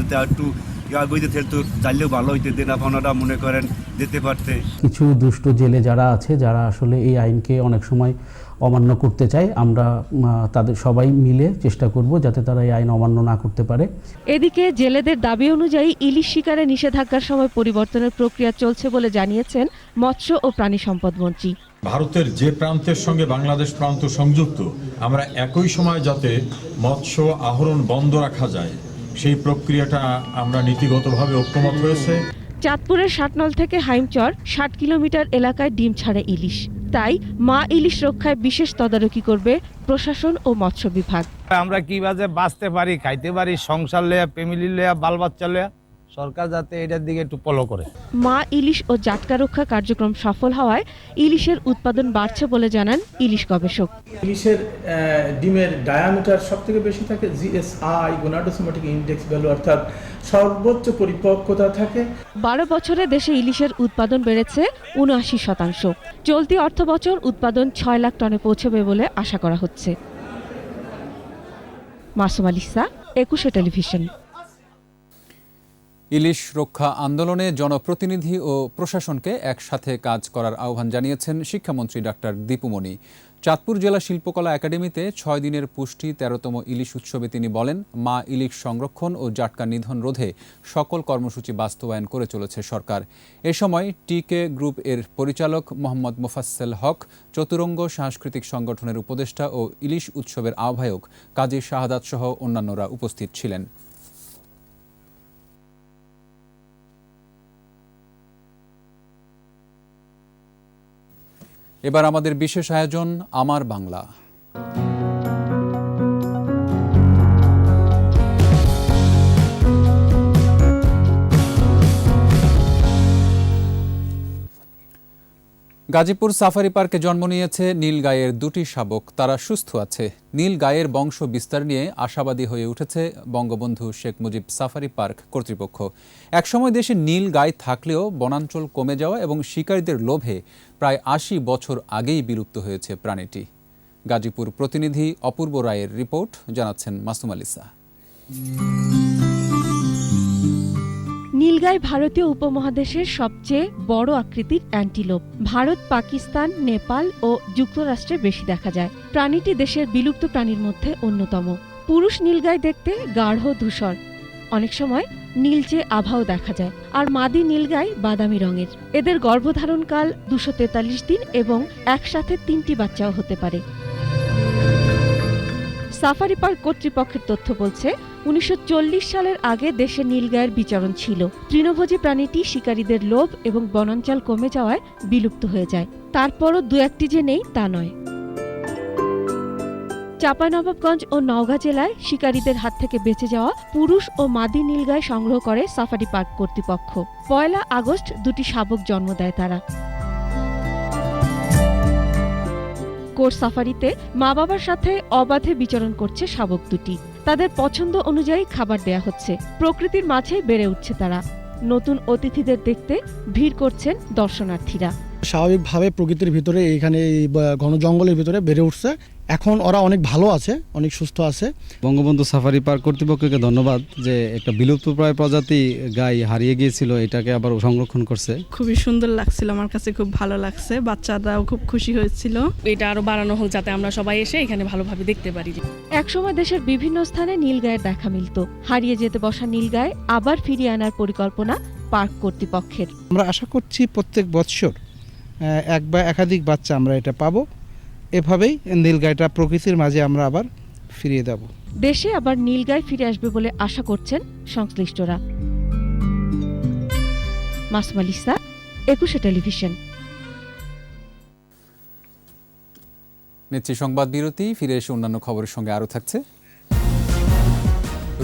একটু চাইলেও ভালো হইতে দিন, আপনারা মনে করেন যেতে পারতে। কিছু দুষ্ট জেলে যারা আছে, যারা আসলে এই আইনকে অনেক সময় অমান্য করতে চায়, আমরা তাদের সবাই মিলে চেষ্টা করব যাতে তারা এই আইন অমান্য না করতে পারে। এদিকে জেলেদের দাবি অনুযায়ী ইলিশ শিকারে নিষেধাজ্ঞার সময় পরিবর্তনের প্রক্রিয়া চলছে বলে জানিয়েছেন মৎস্য ও প্রাণী সম্পদ মন্ত্রী। ভারতের যে প্রান্তের সঙ্গে বাংলাদেশ প্রান্ত সংযুক্ত, আমরা একই সময় যাতে মৎস্য আহরণ বন্ধ রাখা যায়, সেই প্রক্রিয়াটা আমরা নীতিগতভাবে ঐক্যমত হয়েছে। চাঁদপুরের ৬০ নল থেকে হাইমচর ৬০ কিলোমিটার এলাকায় ডিম ছাড়ে ইলিশ। তাই মা ইলিশ রক্ষায় বিশেষ তদারকি করবে প্রশাসন ও মৎস্য বিভাগ। আমরা কিভাবে বাঁচতে পারি, খাইতে পারি, সংসার লয়া, ফ্যামিলি লয়া, বাল বাচ্চা লয়া, সরকার যাতে এটার দিকে একটু ফলো করে। মা ইলিশ ও জাটকা রক্ষা কার্যক্রম সফল হওয়ায় ইলিশের উৎপাদন বাড়ছে বলে জানান ইলিশ গবেষক। ইলিশের ডিমের ডায়ামিটার সবথেকে বেশি থাকে, জিএসআই গোনাডোসোমেটিক ইনডেক্স ভ্যালু, অর্থাৎ সর্বোচ্চ পরিপক্কতা থাকে। 12 বছরে দেশে ইলিশের উৎপাদন বেড়েছে 79%। চলতি অর্থবছর উৎপাদন 6 লাখ টনে পৌঁছবে বলে আশা করা হচ্ছে। মাসুম আলিসা, একুশে টেলিভিশন। ইলিশ রক্ষা আন্দোলনে জনপ্রতিনিধি ও প্রশাসনকে একসাথে কাজ করার আহ্বান জানিয়েছেন শিক্ষামন্ত্রী ডাক্তার দীপু মনি। চাঁদপুর জেলা শিল্পকলা একাডেমিতে 6 দিনের পুষ্টি 13তম ইলিশ উৎসবে তিনি বলেন, মা ইলিশ সংরক্ষণ ও জাটকা নিধন রোধে সকল কর্মসূচি বাস্তবায়ন করে চলেছে সরকার। এ সময় টিকে গ্রুপ এর পরিচালক মোহাম্মদ মোফাজ্জল হক, চতুরঙ্গ সাংস্কৃতিক সংগঠনের উপদেষ্টা ও ইলিশ উৎসবের আহ্বায়ক কাজী শাহাদাত সহ অন্যান্যরা উপস্থিত ছিলেন। এবার আমাদের বিশেষ আয়োজন আমার বাংলা। গাজীপুর সাফারি পার্কে জন্ম নিয়েছে নীলগাইয়ের 2টি শাবক। তারা সুস্থ আছে। নীলগাইয়ের বংশ বিস্তার নিয়ে আশাবাদী হয়ে উঠেছে বঙ্গবন্ধু শেখ মুজিব সাফারি পার্ক কর্তৃপক্ষ। একসময় দেশে নীলগাই থাকলেও বনাঞ্চল কমে যাওয়া এবং শিকারীদের লোভে প্রায় 80 বছর আগেই বিলুপ্ত হয়েছে প্রাণীটি। গাজীপুর প্রতিনিধি অপূর্ব রায়ের রিপোর্ট, জানাচ্ছেন মাসুম আলিসা। নীলগাই ভারতীয় উপমহাদেশের সবচেয়ে বড় আকৃতির অ্যান্টিলোপ। ভারত, পাকিস্তান, নেপাল ও যুক্তরাষ্ট্রে বেশি দেখা যায়। প্রাণীটি দেশের বিলুপ্ত প্রাণীর মধ্যে অন্যতম। পুরুষ নীলগাই দেখতে গাঢ় ধূসর, অনেক সময় নীলচে আভাও দেখা যায়, আর মাদি নীলগাই বাদামি রঙের। এদের গর্ভধারণকাল 243 দিন এবং একসাথে 3টি বাচ্চাও হতে পারে। সাফারি পার্ক কর্তৃপক্ষের তথ্য বলছে, 1940 সালের আগে দেশে নীলগাইয়ের বিচরণ ছিল। তৃণভোজী প্রাণীটি শিকারীদের লোভ এবং বনাঞ্চল কমে যাওয়ায় বিলুপ্ত হয়ে যায়। তারপরও 2-1টি যে নেই তা নয়। চাঁপাইনবাবগঞ্জ ও নওগাঁ জেলায় শিকারীদের হাত থেকে বেঁচে যাওয়া পুরুষ ও মাদি নীলগাই সংগ্রহ করে সাফারি পার্ক কর্তৃপক্ষ। 1 আগস্ট 2টি শাবক জন্ম দেয় তারা। কোর সাফারিতে মা বাবার সাথে অবাধে বিচরণ করছে শাবক দুটি। তাদের পছন্দ অনুযায়ী খাবার দেয়া হচ্ছে। প্রকৃতির মাঝে বেড়ে উঠছে তারা। নতুন অতিথিদের দেখতে ভিড় করছেন দর্শনার্থীরা। স্বাভাবিকভাবে প্রকৃতির ভিতরে এখানে ঘন জঙ্গলের ভিতরে বেড়ে উঠছে। এখন ওরা অনেক ভালো আছে, অনেক সুস্থ আছে। বঙ্গবন্ধু সাফারি পার্ক কর্তৃপক্ষকে ধন্যবাদ যে একটা বিলুপ্তপ্রায় প্রজাতি গাই হারিয়ে গিয়েছিল, এটাকে আবার সংরক্ষণ করছে। খুবই সুন্দর লাগছিল, আমার কাছে খুব ভালো লাগছে। বাচ্চারাও খুব খুশি হয়েছিল। এটা আরো বাড়ানো হোক যাতে আমরা সবাই এসে এখানে ভালোভাবে দেখতে পারি। একসময় দেশের বিভিন্ন স্থানে নীলগাইয়ের দেখা মিলত। হারিয়ে যেতে বসা নীলগাই আবার ফিরিয়ে আনার পরিকল্পনা পার্ক কর্তৃপক্ষের। আমরা আশা করছি প্রত্যেক বছর এক বা একাধিক বাচ্চা আমরা এটা পাবো। এভাবেই নীলগাইটা প্রকৃতির মাঝে আমরা আবার ফিরিয়ে দেব। দেশে আবার নীলগাই ফিরে আসবে বলে আশা করছেন সংশ্লিষ্টরা। মাসুম আলিসা, একুশে টেলিভিশন। নিচ্ছি সংবাদ বিরতি, ফিরে এসে অন্যান্য খবরের সঙ্গে আরও থাকছে।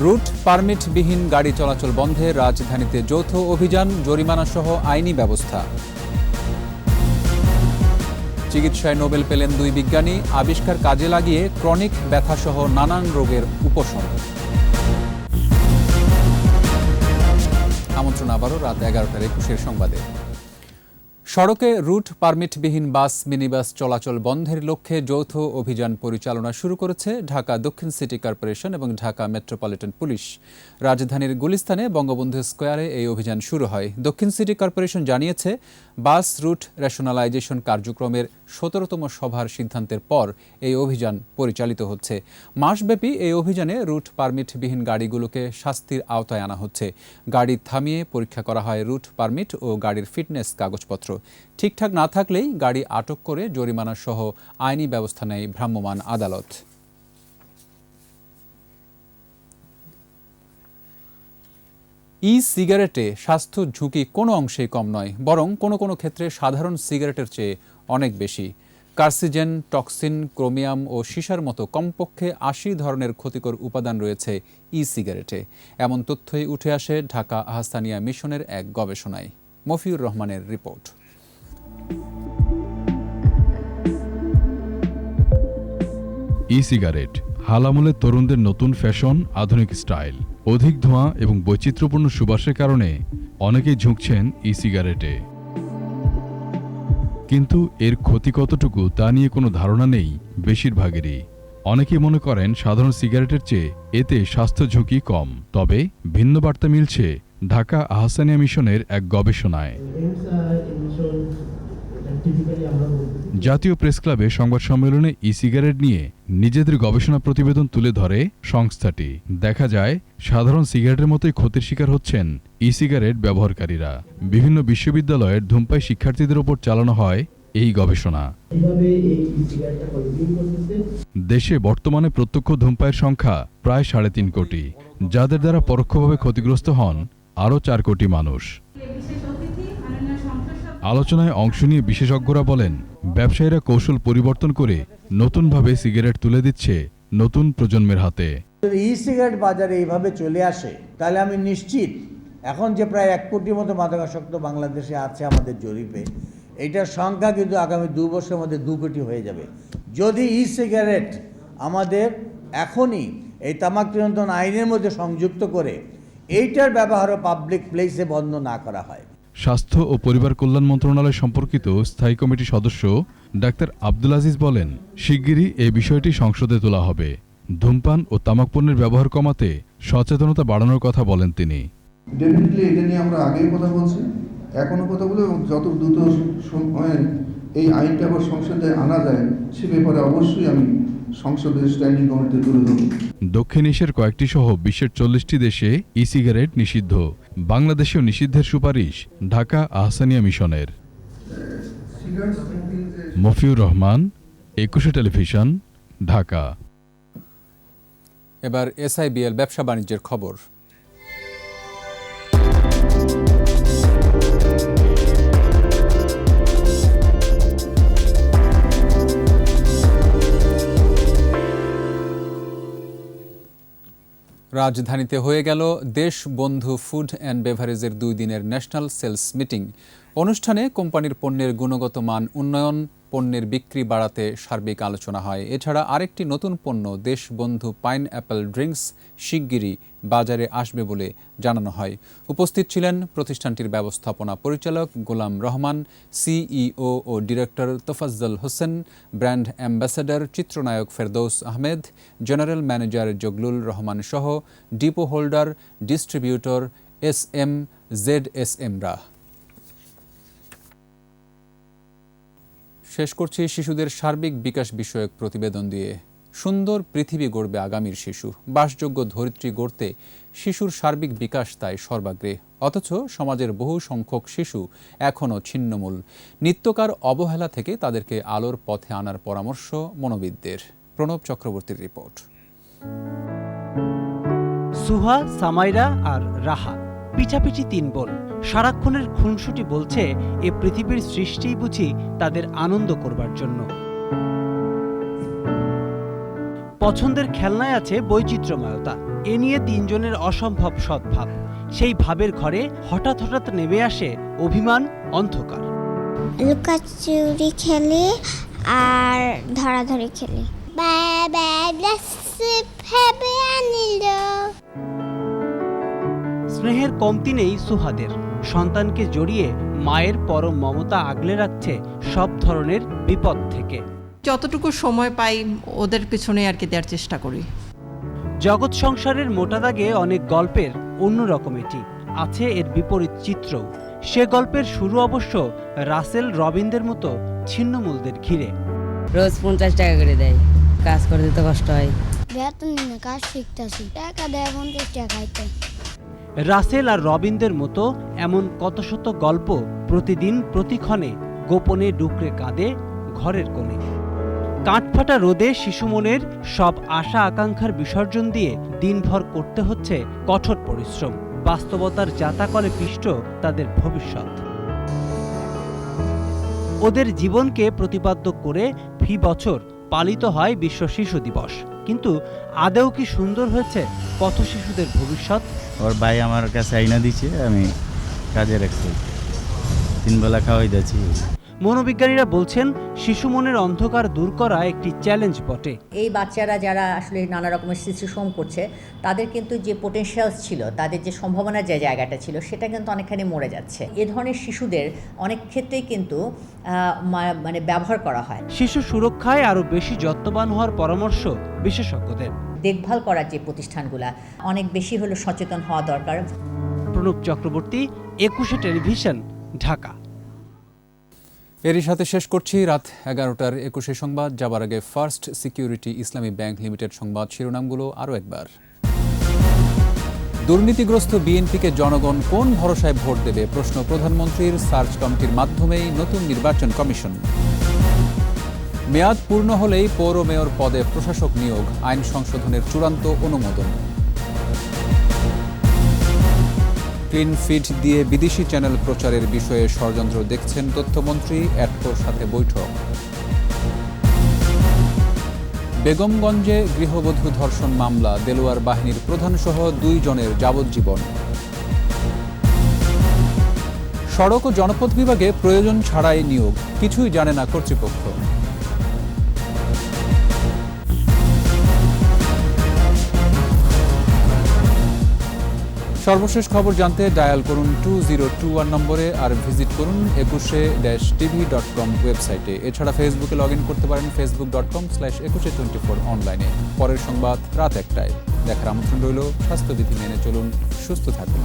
রুট পারমিটবিহীন গাড়ি চলাচল বন্ধে রাজধানীতে যৌথ অভিযান, জরিমানা সহ আইনি ব্যবস্থা। চিকিৎসায় নোবেল পেলেন 2 বিজ্ঞানী, আবিষ্কার কাজে লাগিয়ে ক্রনিক ব্যথাসহ নানান রোগের উপশম। আমন্ত্রণ আবারও রাত 11টার 21 সংবাদে। সড়কে রুট পারমিটবিহীন বাস, মিনিবাস চলাচল বন্ধের লক্ষ্যে যৌথ অভিযান পরিচালনা শুরু করেছে ঢাকা দক্ষিণ সিটি কর্পোরেশন এবং ঢাকা মেট্রোপলিটন পুলিশ। রাজধানীর গুলিস্তানে বঙ্গবন্ধু স্কোয়ারে এই অভিযান শুরু হয়। দক্ষিণ সিটি কর্পোরেশন জানিয়েছে, বাস রুট রেশনালাইজেশন কার্যক্রমের 17তম সভার সিদ্ধান্তের পর এই অভিযান পরিচালিত হচ্ছে। মাসব্যাপী এই অভিযানে রুট পারমিটবিহীন গাড়িগুলোকে শাস্তির আওতায় আনা হচ্ছে। গাড়ি থামিয়ে পরীক্ষা করা হয় রুট পারমিট ও গাড়ির ফিটনেস কাগজপত্র। ঠিকঠাক না থাকলেই গাড়ি আটক করে জরিমানা সহ আইনি ব্যবস্থা নেয় ভ্রাম্যমাণ আদালত। সিগারেটে স্বাস্থ্য ঝুঁকি কোনো অংশেই কম নয়, বরং কোনো কোনো ক্ষেত্রে সাধারণ সিগারেটের চেয়ে অনেক বেশি। কার্সিজেন, টক্সিন, ক্রোমিয়াম ও সীসার মতো কমপক্ষে ৮০ ধরনের ক্ষতিকর উপাদান রয়েছে সিগারেটে। এমন তথ্যই উঠে আসে ঢাকা আহসানিয়া মিশনের এক গবেষণায়। মফিউর রহমানের রিপোর্ট। সিগারেট হালামলে তরুণদের নতুন ফ্যাশন, আধুনিক স্টাইল। অধিক ধোঁয়া এবং বৈচিত্র্যপূর্ণ সুবাসের কারণে অনেকেই ঝুঁকছেন সিগারেটে। কিন্তু এর ক্ষতি কতটুকু তা নিয়ে কোনো ধারণা নেই বেশিরভাগেরই। অনেকেই মনে করেন সাধারণ সিগারেটের চেয়ে এতে স্বাস্থ্য ঝুঁকি কম। তবে ভিন্ন বার্তা মিলছে ঢাকা আহসানিয়া মিশনের এক গবেষণায়। জাতীয় প্রেস ক্লাবে সংবাদ সম্মেলনে সিগারেট নিয়ে নিজেদের গবেষণা প্রতিবেদন তুলে ধরে সংস্থাটি। দেখা যায় সাধারণ সিগারেটের মতোই ক্ষতির শিকার হচ্ছেন সিগারেট ব্যবহারকারীরা। বিভিন্ন বিশ্ববিদ্যালয়ের ধূমপায়ী শিক্ষার্থীদের উপর চালানো হয় এই গবেষণা। দেশে বর্তমানে প্রত্যক্ষ ধূমপায়ের সংখ্যা প্রায় ৩.৫ কোটি, যাদের দ্বারা পরোক্ষভাবে ক্ষতিগ্রস্ত হন আরও ৪ কোটি মানুষ। আলোচনায় অংশ নিয়ে বিশেষজ্ঞরা বলেন, ব্যবসায়ীরা কৌশল পরিবর্তন করে নতুনভাবে সিগারেট তুলে দিচ্ছে নতুন প্রজন্মের হাতে। যদি সিগারেট বাজারে এইভাবে চলে আসে তাহলে আমি নিশ্চিত, এখন যে প্রায় ১ কোটির মতো মাদকাসক্ত বাংলাদেশে আছে আমাদের জরিপে, এইটার সংখ্যা কিন্তু আগামী ২ বছরের মধ্যে ২ কোটি হয়ে যাবে। যদি সিগারেট আমাদের এখনই এই তামাক নিয়ন্ত্রণ আইনের মধ্যে সংযুক্ত করে এইটার ব্যবহারও পাবলিক প্লেসে বন্ধ না করা হয়। স্বাস্থ্য ও পরিবার কল্যাণ মন্ত্রণালয় সম্পর্কিত স্থায়ী কমিটির সদস্য ডাক্তার আব্দুল আজিজ বলেন, শিগগিরই এই বিষয়টি সংসদে তোলা হবে। ধূমপান ও তামাক পণ্যের ব্যবহার কমাতে সচেতনতা বাড়ানোর কথা বলেন তিনি। ডেফিনেটলি এটা নিয়ে আমরা আগেই কথা বলছি, এখনো কথা বলে, এবং যত দ্রুত সময়ে এই আইনটা আবার সংসদে আনা যায় সে ব্যাপারে অবশ্যই আমি সংসদের স্ট্যান্ডিং কমিটিতে তুলে ধরব। দক্ষিণ এশিয়ার কয়েকটি সহ বিশ্বের ৪০টি দেশে সিগারেট নিষিদ্ধ। বাংলাদেশেও নিষিদ্ধের সুপারিশ ঢাকা আহসানিয়া মিশনের। মফিউর রহমান, একুশে টেলিভিশন, ঢাকা। এবার SIBL ব্যবসা বাণিজ্যের খবর। রাজধানীতে হয়ে গেল দেশ বন্ধু ফুড অ্যান্ড বেভারেজের 2 দিনের ন্যাশনাল সেলস মিটিং। অনুষ্ঠানে কোম্পানির পণ্যের গুণগত মান উন্নয়ন, পণ্যের বিক্রি বাড়াতে সার্বিক আলোচনা হয়। এছাড়া আরেকটি নতুন পণ্য দেশ বন্ধু পাইন অ্যাপেল ড্রিঙ্কস শিগগিরই বাজারে আসবে বলে জানানো হয়। উপস্থিত ছিলেন প্রতিষ্ঠানটির ব্যবস্থাপনা পরিচালক গোলাম রহমান, CEO ও director Tofazzal Hossain, brand ambassador চিত্রনায়ক ফেরদৌস আহমেদ, জেনারেল ম্যানেজার জগলুল রহমান সহ ডিপো হোল্ডার, ডিস্ট্রিবিউটর, SM, ZSMরা। শেষ করছি শিশুদের সার্বিক বিকাশ বিষয়ক প্রতিবেদন দিয়ে। সুন্দর পৃথিবী গড়বে আগামীর শিশু। বাসযোগ্য ধরিত্রী গড়তে শিশুর সার্বিক বিকাশ তাই সর্বাগ্রে। অথচ সমাজের বহু সংখ্যক শিশু এখনও ছিন্নমূল। নিত্যকার অবহেলা থেকে তাদেরকে আলোর পথে আনার পরামর্শ মনোবিদদের। প্রণব চক্রবর্তীর রিপোর্ট। সুহা, সামাইরা আর রাহা পিঠাপিঠি 3 বোন। সারাক্ষণের খুনসুটি বলছে এ পৃথিবীর সৃষ্টিই বুঝি তাদের আনন্দ করবার জন্য। পছন্দের খেলনায় আছে বৈচিত্র্যময়তা। এ নিয়ে 3 জনের অসম্ভব সদ্ভাব। সেই ভাবের ঘরে হঠাৎ হঠাৎ নেমে আসে অভিমান, অন্ধকার। লুকাচুরি খেলি আর ধরাধরি খেলি। স্নেহের কমতি নেই সুহাদের। সন্তানকে জড়িয়ে মায়ের পরম মমতা আগলে রাখছে সব ধরনের বিপদ থেকে। যতটুকু সময় পাই ওদের পিছনে আর কি দেওয়ার চেষ্টা করি। জগৎ সংসারের মোটা দাগে অনেক গল্পের অন্যরকম এটি। আছে এর বিপরীত চিত্র। সে গল্পের শুরু অবশ্য রাসেল রবিনদের মতো ছিন্নমূলদের ঘিরে। রোজ 50 টাকা করে দেয়, কাজ করতে তো কষ্ট হয়। বেতন নিয়ে কাজ শিখতেছি, টাকা দেয় 50 টাকা খাইতে। রাসেল আর রবিনদের মতো এমন কত শত গল্প প্রতিদিন প্রতিক্ষণে গোপনে ডুকরে কাঁদে ঘরের কোণে। কাঠফাটা রোদে শিশু মনের সব আশা আকাঙ্ক্ষার বিসর্জন দিয়ে দিনভর করতে হচ্ছে কঠোর পরিশ্রম। বাস্তবতার জাতাকলে পিষ্ট তাদের ভবিষ্যৎ। ওদের জীবনকে প্রতিপাদ্য করে ফি বছর পালিত হয় বিশ্ব শিশু দিবস, কিন্তু আদৌ কি সুন্দর হয়েছে পথ শিশুদের ভবিষ্যৎ? ওর ভাই আমার কাছে আইনা দিচ্ছে, আমি কাজে রাখছি, 3 বেলা খাওয়াই যাচ্ছি। মনোবিজ্ঞানীরা বলছেন শিশু মনের অন্ধকার দূর করা একটি চ্যালেঞ্জ বটে। এই বাচ্চারা যারা আসলে নানা রকমের শিশুশ্রম করছে, তাদের কিন্তু যে পোটেনশিয়ালস ছিল, তাদের যে সম্ভাবনার যে জায়গাটা ছিল, সেটা কিন্তু অনেকখানি মরে যাচ্ছে। এ ধরনের শিশুদের অনেক ক্ষেত্রেই কিন্তু মানে ব্যবহার করা হয়। শিশু সুরক্ষায় আরও বেশি যত্নবান হওয়ার পরামর্শ বিশেষজ্ঞদের। দেখভাল করার যে প্রতিষ্ঠানগুলা অনেক বেশি হলো সচেতন হওয়া দরকার। প্রণব চক্রবর্তী, 21 টেলিভিশন, ঢাকা। এরই সাথে শেষ করছি রাত 11টার 21 সংবাদ। যাবার আগে ফার্স্ট সিকিউরিটি ইসলামী ব্যাংক লিমিটেড সংবাদ শিরোনামগুলো আরও একবার। দুর্নীতিগ্রস্ত বিএনপিকে জনগণ কোন ভরসায় ভোট দেবে প্রশ্ন প্রধানমন্ত্রীর। সার্চ কমিটির মাধ্যমেই নতুন নির্বাচন কমিশন। মেয়াদ পূর্ণ হলেই পৌর মেয়র পদে প্রশাসক নিয়োগ, আইন সংশোধনের চূড়ান্ত অনুমোদন। ক্লিন ফিড দিয়ে বিদেশি চ্যানেল প্রচারের বিষয়ে ষড়যন্ত্র দেখছেন তথ্যমন্ত্রী, অ্যাটকোর সাথে বৈঠক। বেগমগঞ্জে গৃহবধূ ধর্ষণ মামলা, দেলোয়ার বাহিনীর প্রধানসহ 2 জনের যাবজ্জীবন। সড়ক ও জনপথ বিভাগে প্রয়োজন ছাড়াই নিয়োগ, কিছুই জানে না কর্তৃপক্ষ। সর্বশেষ খবর জানতে ডায়াল করুন 2021 নম্বরে, আর ভিজিট করুন 21-tv.com ওয়েবসাইটে। এছাড়া ফেসবুকে লগ ইন করতে পারেন facebook.com/2124 অনলাইনে। পরের সংবাদ রাত 1টায় দেখার আমন্ত্রণ রইল। স্বাস্থ্যবিধি মেনে চলুন, সুস্থ থাকুন।